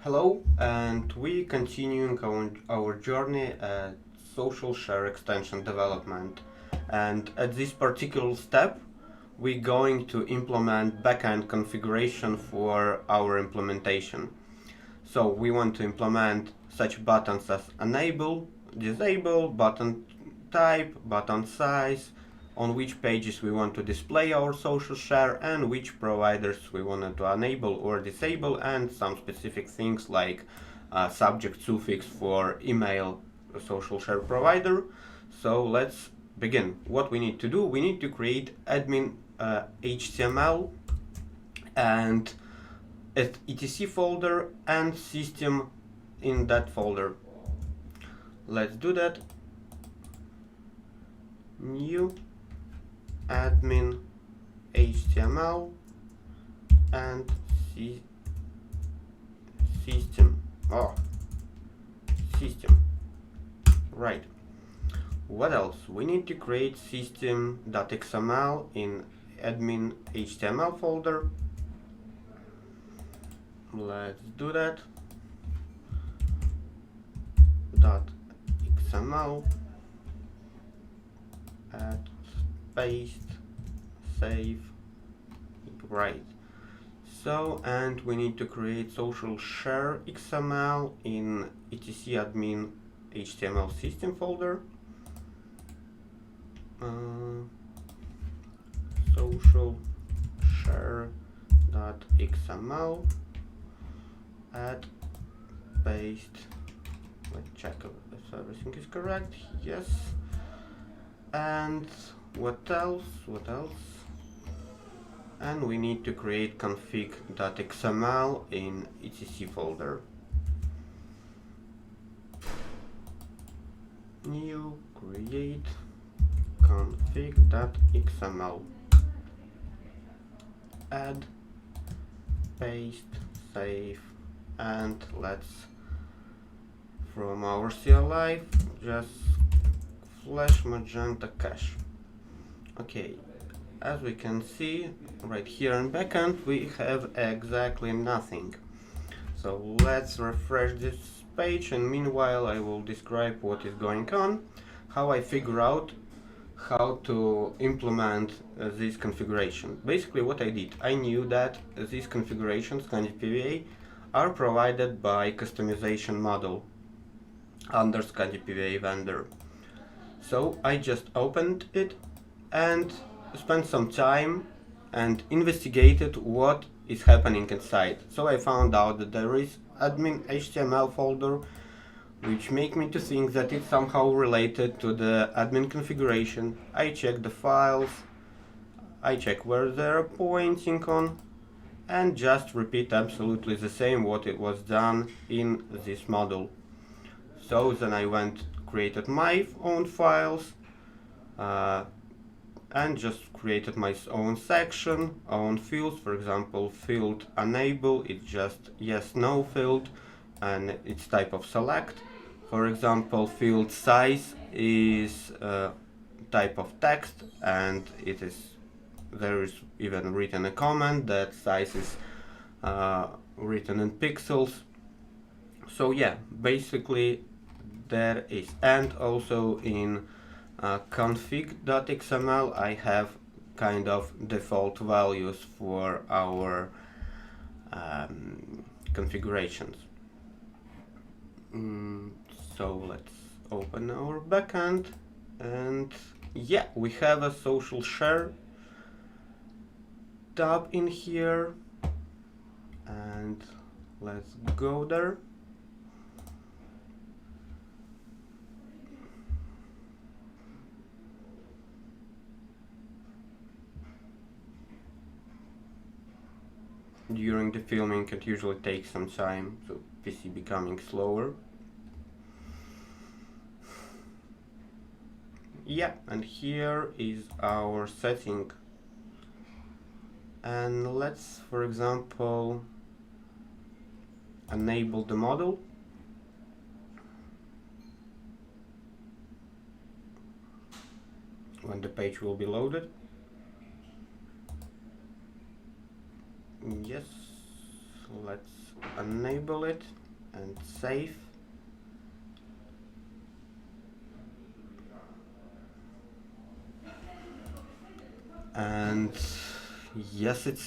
Hello, and we continuing our journey at social share extension development. And at this particular step, we're going to implement backend configuration for our implementation. So we want to implement such buttons as enable, disable, button type, button size, on which pages we want to display our social share and which providers we want to enable or disable, and some specific things like subject suffix for email social share provider. So let's begin. What we need to do, we need to create admin HTML and etc folder and system in that folder. Let's do that. New admin HTML and system. System. Right. What else? We need to create system.xml in admin HTML folder. Let's do that. .xml, add, paste, save. Right. So, and we need to create social share XML in etc admin HTML system folder. Social share.xml, add, paste. Let's check if everything is correct. Yes. And what else? And we need to create config.xml in etc folder. New, create config.xml, add, paste, save, and let's from our CLI just flash Magento cache. Okay, as we can see right here in backend we have exactly nothing. So let's refresh this page, and meanwhile I will describe what is going on, how I figure out how to implement this configuration. Basically what I did, I knew that these configurations ScandiPVA are provided by customization model under ScandiPVA vendor. So I just opened it and spent some time and investigated what is happening inside. So I found out that there is admin HTML folder, which make me to think that it's somehow related to the admin configuration. I check the files, I check where they're pointing on, and just repeat absolutely the same what it was done in this model. So then I went, created my own files, and just created my own section, own fields. For example, field enable, it's just yes no field, and it's type of select. For example, field size is type of text, and there is even written a comment that size is written in pixels. So yeah, basically there is, and also in config.xml I have kind of default values for our configurations. So let's open our backend, and yeah, we have a social share tab in here, and let's go there. During the filming it usually takes some time, so PC becoming slower. Yeah, and here is our setting, and let's for example enable the model. When the page will be loaded. Yes, let's enable it and save. And yes, it's